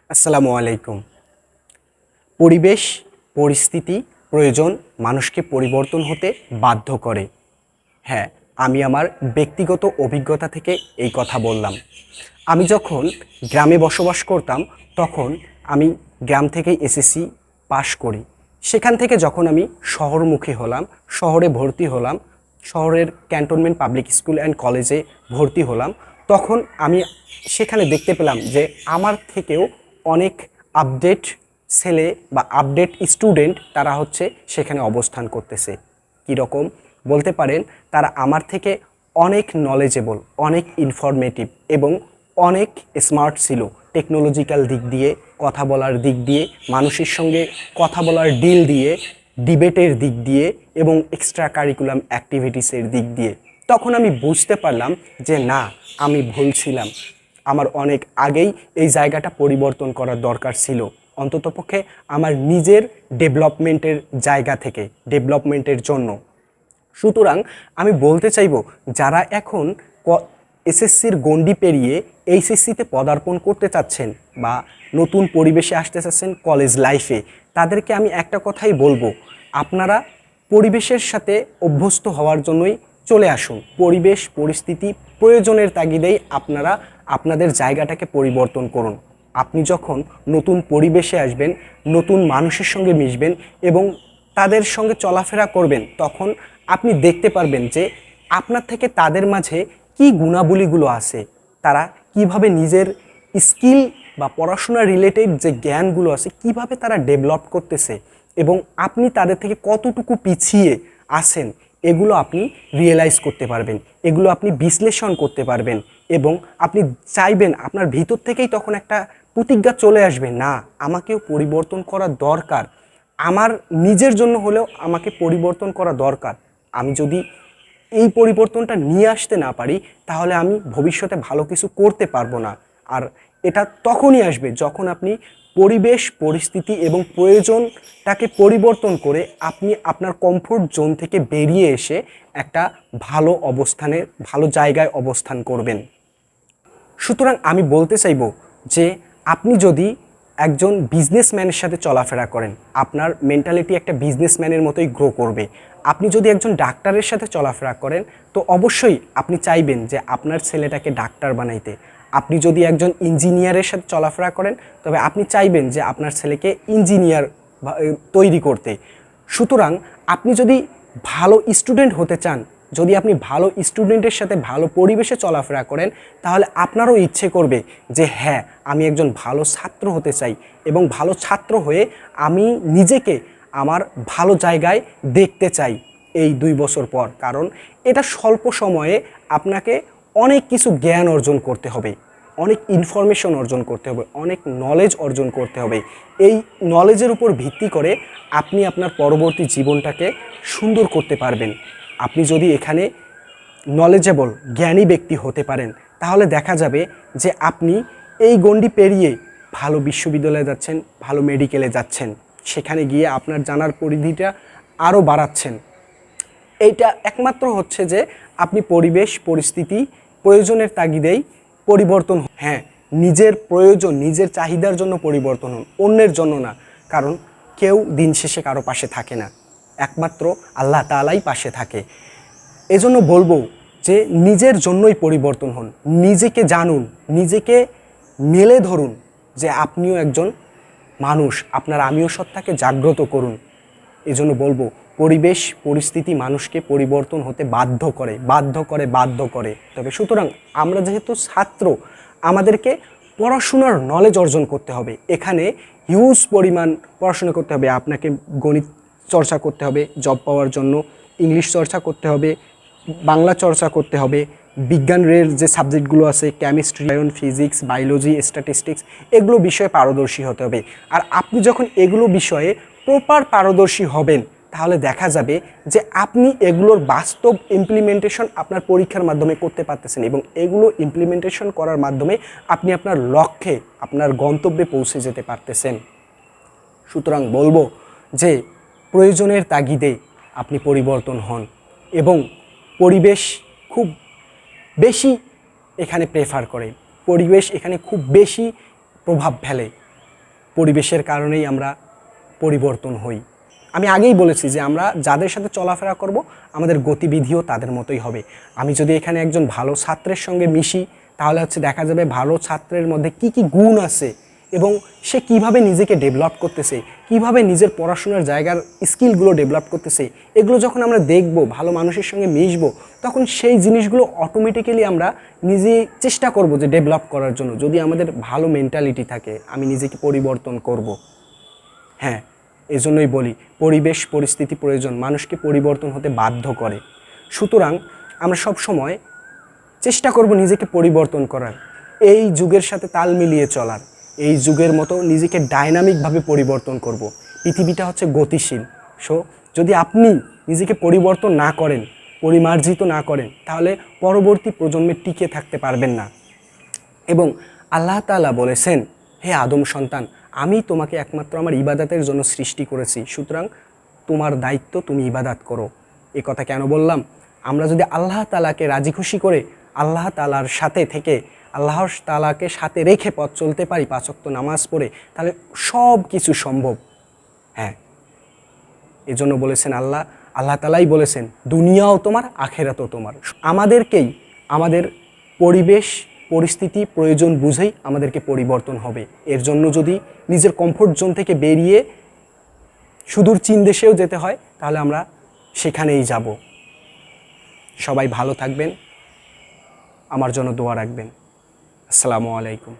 আসসালামু আলাইকুম। পরিবেশ, পরিস্থিতি, প্রয়োজন মানুষকে পরিবর্তন হতে বাধ্য করে। হ্যাঁ, আমি আমার ব্যক্তিগত অভিজ্ঞতা থেকে এই কথা বললাম। আমি যখন গ্রামে বসবাস করতাম, তখন আমি গ্রাম থেকেই এসএসসি পাশ করি। সেখান থেকে যখন আমি শহরমুখী হলাম, শহরে ভর্তি হলাম, শহরের ক্যান্টনমেন্ট পাবলিক স্কুল অ্যান্ড কলেজে ভর্তি হলাম, তখন আমি সেখানে দেখতে পেলাম যে আমার থেকেও অনেক আপডেট ছেলে বা আপডেট স্টুডেন্ট তারা হচ্ছে সেখানে অবস্থান করতেছে। কীরকম বলতে পারেন, তারা আমার থেকে অনেক নলেজেবল, অনেক ইনফরমেটিভ এবং অনেক স্মার্ট ছিল। টেকনোলজিক্যাল দিক দিয়ে, কথা বলার দিক দিয়ে, মানুষের সঙ্গে কথা বলার ডিল দিয়ে, ডিবেটের দিক দিয়ে এবং এক্সট্রা কারিকুলাম অ্যাক্টিভিটিসের দিক দিয়ে। তখন আমি বুঝতে পারলাম যে না, আমি ভুল ছিলাম। আমার অনেক আগেই এই জায়গাটা পরিবর্তন করার দরকার ছিল, অন্ততপক্ষে আমার নিজের ডেভেলপমেন্টের জায়গা থেকে, ডেভেলপমেন্টের জন্য। সুতরাং আমি বলতে চাইব, যারা এখন এসএসসির গণ্ডি পেরিয়ে এইচএসসিতে পদার্পণ করতে চাচ্ছেন বা নতুন পরিবেশে আসতে চাচ্ছেন কলেজ লাইফে, তাদেরকে আমি একটা কথাই বলবো, আপনারা পরিবেশের সাথে অভ্যস্ত হওয়ার জন্যই চলে আসুন। পরিবেশ পরিস্থিতি প্রয়োজনের তাগিদেই আপনারা আপনাদের জায়গাটাকে পরিবর্তন করুন। আপনি যখন নতুন পরিবেশে আসবেন, নতুন মানুষের সঙ্গে মিশবেন এবং তাদের সঙ্গে চলাফেরা করবেন, তখন আপনি দেখতে পারবেন যে আপনার থেকে তাদের মাঝে কী গুণাবলীগুলো আছে, তারা কিভাবে নিজের স্কিল বা পড়াশোনা রিলেটেড যে জ্ঞানগুলো আছে কিভাবে তারা ডেভেলপ করতেছে এবং আপনি তাদের থেকে কতটুকু পিছিয়ে আছেন, এগুলো আপনি রিয়েলাইজ করতে পারবেন, এগুলো আপনি বিশ্লেষণ করতে পারবেন এবং আপনি চাইবেন, আপনার ভিতর থেকেই তখন একটা প্রতিজ্ঞা চলে আসবে, না, আমাকেও পরিবর্তন করা দরকার, আমার নিজের জন্য হলেও আমাকে পরিবর্তন করা দরকার। আমি যদি এই পরিবর্তনটা নিয়ে আসতে না পারি, তাহলে আমি ভবিষ্যতে ভালো কিছু করতে পারবো না। আর এটা তখনই আসবে যখন আপনি পরিবেশ পরিস্থিতি এবং প্রয়োজনটাকে পরিবর্তন করে আপনি আপনার কমফোর্ট জোন থেকে বেরিয়ে এসে একটা ভালো অবস্থানে, ভালো জায়গায় অবস্থান করবেন। সুতরাং আমি বলতে চাইব যে আপনি যদি একজন বিজনেসম্যানের সাথে চলাফেরা করেন, আপনার মেন্টালিটি একটা বিজনেসম্যানের মতোই গ্রো করবে। আপনি যদি একজন ডাক্তারের সাথে চলাফেরা করেন, তো অবশ্যই আপনি চাইবেন যে আপনার ছেলেটাকে ডাক্তার বানাইতে। আপনি যদি একজন ইঞ্জিনিয়ারের সাথে চলাফেরা করেন, তবে আপনি চাইবেন যে আপনার ছেলেকে ইঞ্জিনিয়ার তৈরি করতে। সুতরাং আপনি যদি ভালো স্টুডেন্ট হতে চান, যদি আপনি ভালো স্টুডেন্টের সাথে ভালো পরিবেশে চলাফেরা করেন, তাহলে আপনারও ইচ্ছে করবে যে হ্যাঁ, আমি একজন ভালো ছাত্র হতে চাই এবং ভালো ছাত্র হয়ে আমি নিজেকে আমার ভালো জায়গায় দেখতে চাই এই 2 বছর পর। কারণ এটা স্বল্প সময়ে আপনাকে অনেক কিছু জ্ঞান অর্জন করতে হবে, অনেক ইনফরমেশন অর্জন করতে হবে, অনেক নলেজ অর্জন করতে হবে। এই নলেজের উপর ভিত্তি করে আপনি আপনার পরবর্তী জীবনটাকে সুন্দর করতে পারবেন। আপনি যদি এখানে নলেজেবল, জ্ঞানী ব্যক্তি হতে পারেন, তাহলে দেখা যাবে যে আপনি এই গণ্ডি পেরিয়ে ভালো বিশ্ববিদ্যালয়ে যাচ্ছেন, ভালো মেডিকেলে যাচ্ছেন, সেখানে গিয়ে আপনার জানার পরিধিটা আরও বাড়াচ্ছেন। এইটা একমাত্র হচ্ছে যে আপনি পরিবেশ পরিস্থিতি প্রয়োজনের তাগিদেই পরিবর্তন। হ্যাঁ, নিজের প্রয়োজন, নিজের চাহিদার জন্য পরিবর্তন হন, অন্যের জন্য না। কারণ কেউ দিন শেষে কারো পাশে থাকে না, একমাত্র আল্লাহ তাআলাই পাশে থাকে। এজন্য বলবো যে নিজের জন্যই পরিবর্তন হন, নিজেকে জানুন, নিজেকে মেলে ধরুন যে আপনিও একজন মানুষ, আপনার আমিও সত্তাকে জাগ্রত করুন। এজন্য বলবো, পরিবেশ পরিস্থিতি মানুষকে পরিবর্তন হতে বাধ্য করে, বাধ্য করে, বাধ্য করে। তবে সুতরাং আমরা যেহেতু ছাত্র, আমাদেরকে পড়াশোনার নলেজ অর্জন করতে হবে। এখানে হিউজ পরিমাণ পড়াশোনা করতে হবে। আপনাকে গণিত চর্চা করতে হবে জব পাওয়ার জন্য, ইংলিশ চর্চা করতে হবে, বাংলা চর্চা করতে হবে, বিজ্ঞানের যে সাবজেক্টগুলো আছে কেমিস্ট্রি, ফিজিক্স, বায়োলজি, স্ট্যাটিস্টিক্স, এগুলো বিষয়ে পারদর্শী হতে হবে। আর আপনি যখন এগুলো বিষয়ে প্রপার পারদর্শী হবেন, তাহলে দেখা যাবে যে আপনি এগুলোর বাস্তব ইমপ্লিমেন্টেশন আপনার পরীক্ষার মাধ্যমে করতে পারতেছেন এবং এগুলো ইমপ্লিমেন্টেশন করার মাধ্যমে আপনি আপনার লক্ষ্যে, আপনার গন্তব্যে পৌঁছে যেতে পারতেছেন। সুতরাং বলবো যে প্রয়োজনের তাগিদে আপনি পরিবর্তন হন এবং পরিবেশ খুব বেশি এখানে প্রেফার করে, পরিবেশ এখানে খুব বেশি প্রভাব ফেলে। পরিবেশের কারণেই আমরা পরিবর্তন হই। আমি আগেই বলেছি যে আমরা যাদের সাথে চলাফেরা করব আমাদের গতিবিধিও তাদের মতোই হবে। আমি যদি এখানে একজন ভালো ছাত্রের সঙ্গে মিশি তাহলে হচ্ছে দেখা যাবে ভালো ছাত্রের মধ্যে কি কি গুণ আছে এবং সে কিভাবে নিজেকে ডেভেলপ করতেছে, কিভাবে নিজের পড়াশোনার জায়গার স্কিলগুলো ডেভেলপ করতেছে, এগুলো যখন আমরা দেখব, ভালো মানুষের সঙ্গে মিশবো, তখন সেই জিনিসগুলো অটোমেটিক্যালি আমরা নিজে চেষ্টা করব যে ডেভেলপ করার জন্য। যদি আমাদের ভালো মেন্টালিটি থাকে, আমি নিজেকে পরিবর্তন করব। হ্যাঁ, এজন্যই বলি পরিবেশ পরিস্থিতি প্রয়োজন মানুষকে পরিবর্তন হতে বাধ্য করে। সুতরাং আমরা সব সময় চেষ্টা করব নিজেকে পরিবর্তন করার, এই যুগের সাথে তাল মিলিয়ে চলার, এই যুগের মতো নিজেকে ডাইনামিকভাবে পরিবর্তন করব। পৃথিবীটা হচ্ছে গতিশীল। সো যদি আপনি নিজেকে পরিবর্তন না করেন, পরিমার্জিত না করেন, তাহলে পরবর্তী প্রজন্মে টিকে থাকতে পারবেন না। এবং আল্লাহ তাআলা বলেছেন, হে আদম সন্তান, আমি তোমাকে একমাত্র আমার ইবাদতের জন্য সৃষ্টি করেছি, সুতরাং তোমার দায়িত্ব তুমি ইবাদত করো। এ কথা কেন বললাম? আমরা যদি আল্লাহ তাআলাকে রাজি খুশি করে আল্লাহ তাআলার সাথে থেকে আল্লাহ তাআলাকে সাথে রেখে পথ চলতে পারি, 5 ওয়াক্ত নামাজ পড়ে, তাহলে সব কিছু সম্ভব। হ্যাঁ, এজন্য বলেছেন আল্লাহ তাআলাই বলেছেন, দুনিয়াও তোমার আখেরাতও তোমার। আমাদেরকেই আমাদের পরিবেশ পরিস্থিতি প্রয়োজন বুঝেই আমাদেরকে পরিবর্তন হবে। এর জন্য যদি নিজের কমফোর্ট জোন থেকে বেরিয়ে সুদূর চীন দেশেও যেতে হয়, তাহলে আমরা সেখানেই যাব। সবাই ভালো থাকবেন, আমার জন্য দোয়া রাখবেন। আসসালামু আলাইকুম।